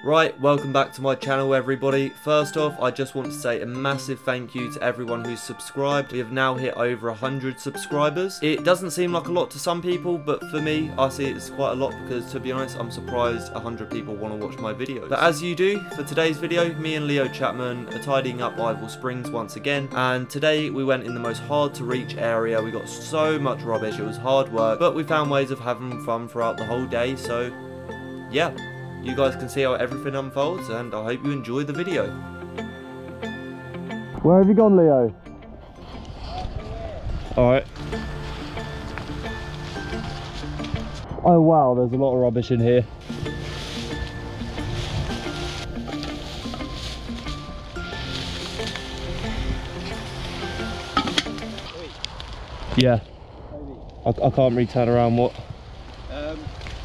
Right, welcome back to my channel everybody. First off, I just want to say a massive thank you to everyone who's subscribed. We have now hit over 100 subscribers. It doesn't seem like a lot to some people, but for me, I see it's quite a lot because, to be honest, I'm surprised 100 people want to watch my videos. But as you do, for today's video, me and Leo Chapman are tidying up Ivel Springs once again, and today we went in the most hard to reach area. We got so much rubbish, it was hard work, but we found ways of having fun throughout the whole day, so yeah. You guys can see how everything unfolds, and I hope you enjoy the video. Where have you gone, Leo? Alright. Oh wow, there's a lot of rubbish in here. Yeah. I can't really turn around, what?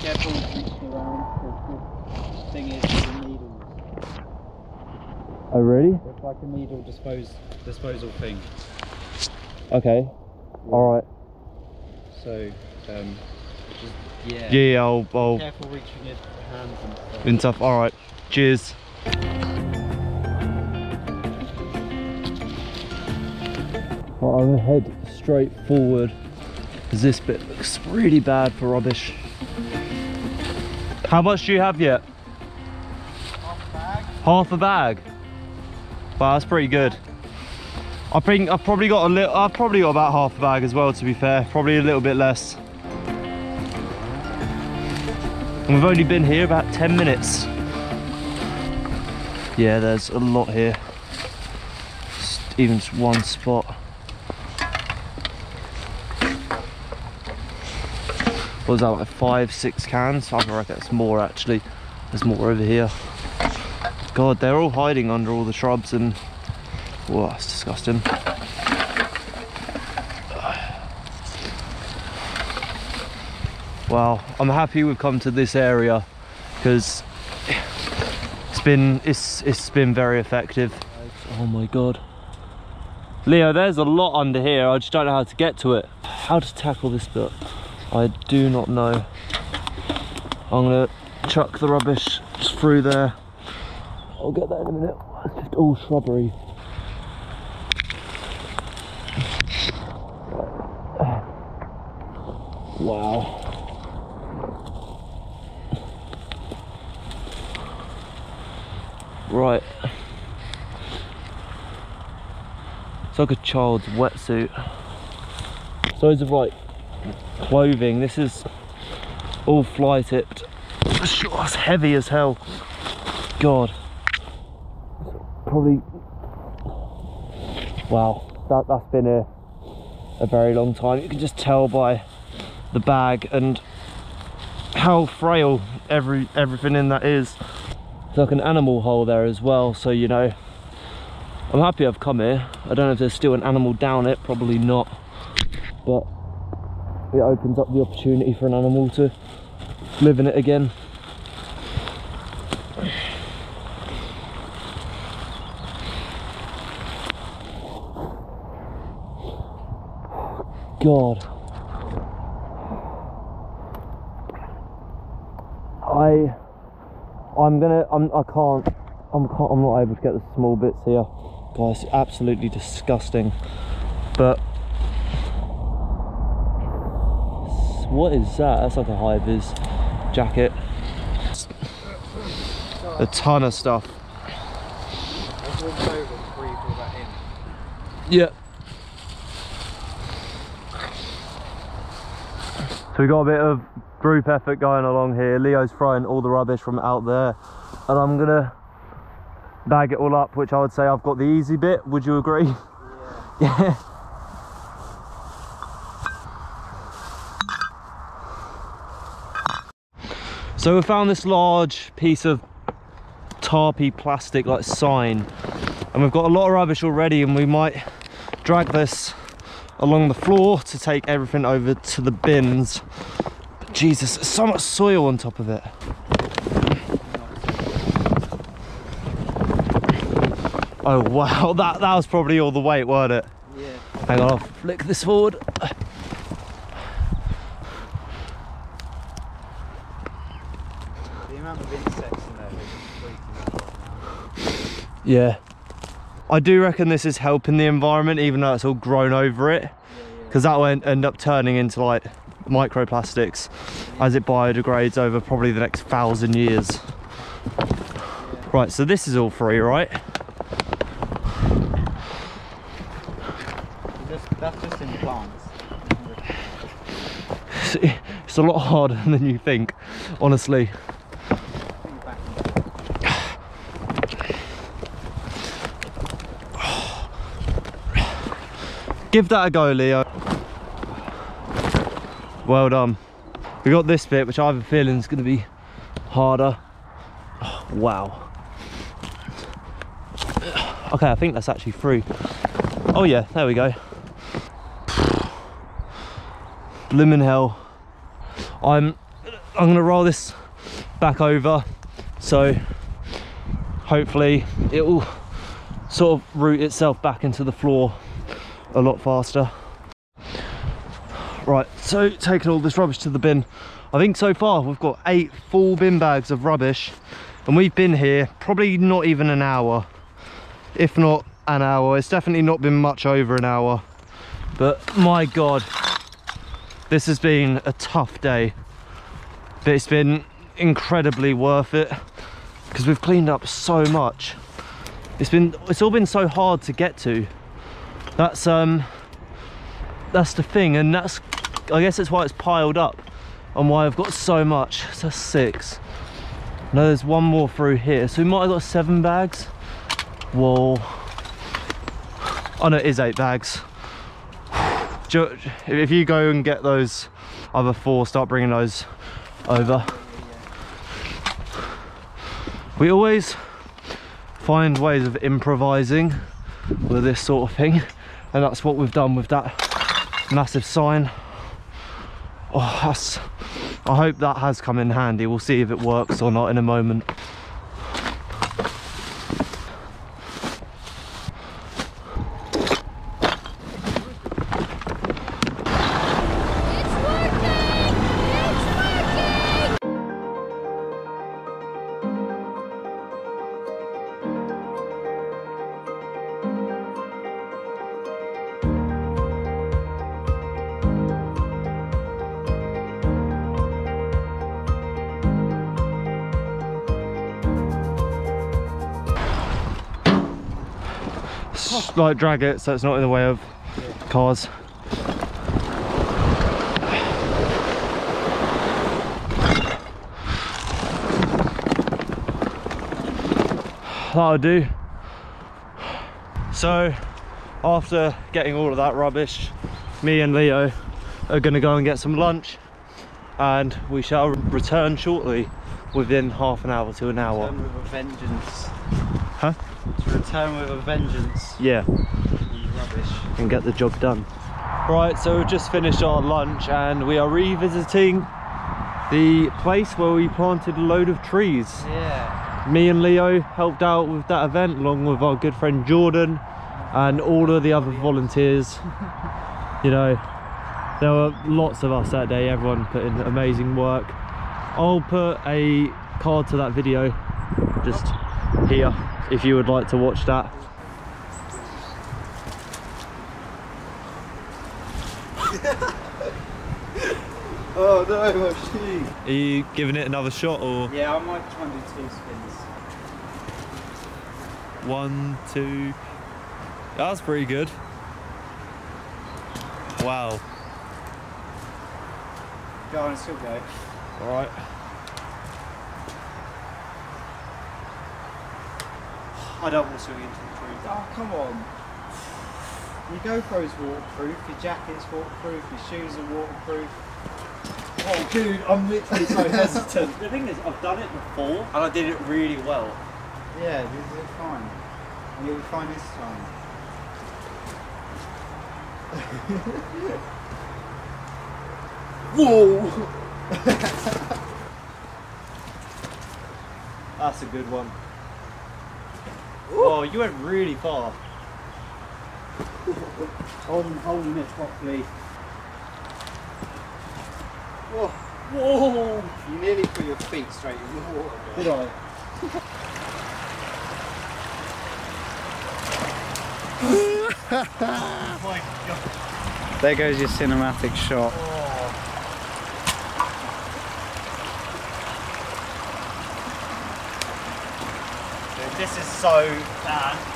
Careful reaching around. Thing is the needles. Oh really? It's like a needle disposal thing. Okay. Alright. So just Yeah, I'll careful reaching your hands and stuff. and stuff. Alright. Cheers. Well, I'm gonna head straight forward because this bit looks really bad for rubbish. How much do you have yet? Half a bag. Half a bag? Wow, that's pretty good. I think I've probably got about half a bag as well, to be fair. Probably a little bit less. And we've only been here about 10 minutes. Yeah, there's a lot here. Even just one spot. What was that, like 5-6 cans? I reckon it's more actually. There's more over here. God, they're all hiding under all the shrubs and... Whoa, that's disgusting. Well, I'm happy we've come to this area because it's been very effective. Oh my God. Leo, there's a lot under here. I just don't know how to get to it. How to tackle this bit, I do not know. I'm gonna chuck the rubbish just through there. I'll get that in a minute. It's just all shrubbery. Wow. Right. It's like a child's wetsuit. So it's like clothing. This is all fly tipped. It's heavy as hell. God. Probably, wow, that's been a very long time. You can just tell by the bag and how frail everything in that is. It's like an animal hole there as well, so you know, I'm happy I've come here. I don't know if there's still an animal down it, probably not, but it opens up the opportunity for an animal to live in it again. God, I'm not able to get the small bits here. Guys, absolutely disgusting. But what is that? That's like a high vis jacket. A ton of stuff. I've walked over before you put that in. Yeah. So we got a bit of group effort going along here. Leo's throwing all the rubbish from out there, and I'm gonna bag it all up, which I would say I've got the easy bit. Would you agree? Yeah. Yeah. So we found this large piece of tarpy plastic like sign, and we've got a lot of rubbish already, and we might drag this along the floor to take everything over to the bins. But Jesus, there's so much soil on top of it. Oh wow, that was probably all the weight, weren't it? Yeah. Hang on, I'll flick this forward. The amount of insects in there is Yeah. I do reckon this is helping the environment, even though it's all grown over it. Because that will end up turning into like microplastics as it biodegrades over probably the next 1,000 years. Right, so this is all free, right? That's just in plants. It's a lot harder than you think, honestly. Give that a go, Leo. Well done. We got this bit, which I have a feeling is going to be harder. Oh, wow. Okay, I think that's actually through. Oh yeah, there we go. Bloomin' hell. I'm gonna roll this back over, so hopefully it will sort of root itself back into the floor a lot faster. Right, so taking all this rubbish to the bin. I think so far we've got 8 full bin bags of rubbish, and we've been here probably not even an hour, if not an hour. It's definitely not been much over an hour, but my god, this has been a tough day, but it's been incredibly worth it because we've cleaned up so much. It's all been so hard to get to. That's the thing, and that's, I guess that's why it's piled up and why I've got so much. So 6. No, there's one more through here, so we might have got 7 bags. Whoa. Oh no, it is 8 bags. If you go and get those other 4, start bringing those over. We always find ways of improvising with this sort of thing, and that's what we've done with that massive sign. Oh, I hope that has come in handy. We'll see if it works or not in a moment. Like drag it so it's not in the way of cars. That'll do. So after getting all of that rubbish, me and Leo are going to go and get some lunch, and we shall return shortly, within half an hour to an hour. Return with a vengeance. Huh? To return with a vengeance. Yeah. You rubbish. And get the job done. Right, so we've just finished our lunch and we are revisiting the place where we planted a load of trees. Yeah. Me and Leo helped out with that event along with our good friend Jordan and all of the other volunteers. You know, there were lots of us that day, everyone put in amazing work. I'll put a card to that video just here if you would like to watch that. Oh no, my shoe. Are you giving it another shot or? Yeah, I might try and do 2 spins. 1, 2. That's pretty good. Wow. Go on, still go. Alright. I don't want to swing into the tree. Oh, come on. Your GoPro's waterproof, your jacket's waterproof, your shoes are waterproof. Oh dude, I'm literally so hesitant. The thing is, I've done it before and I did it really well. Yeah, you'll be fine. And you'll be fine this time. Whoa! That's a good one. Oh, you went really far. Holding it properly. Whoa. Whoa! You nearly put your feet straight in the water. Did I? Oh my god. There goes your cinematic shot. Dude, this is so bad.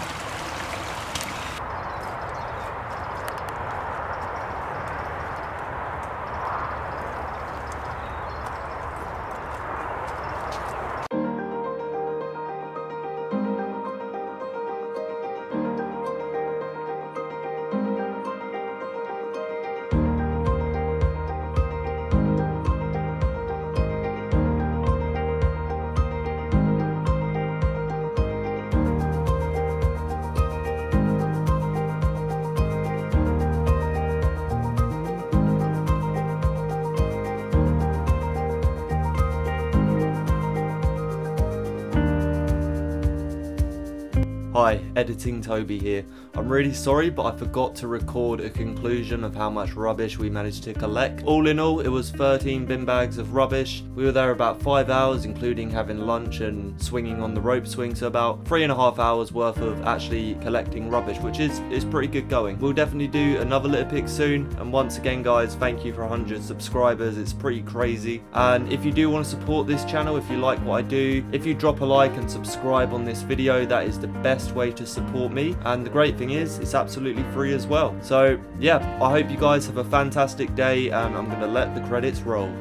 Hi, Editing Toby here. I'm really sorry, but I forgot to record a conclusion of how much rubbish we managed to collect. All in all, it was 13 bin bags of rubbish. We were there about 5 hours, including having lunch and swinging on the rope swing, so about 3.5 hours worth of actually collecting rubbish, which is pretty good going. We'll definitely do another litter pick soon, and once again guys, thank you for 100 subscribers. It's pretty crazy. And if you do want to support this channel, if you like what I do, if you drop a like and subscribe on this video, that is the best way to support me. And the great thing is, it's absolutely free as well. So yeah, I hope you guys have a fantastic day, and I'm gonna let the credits roll.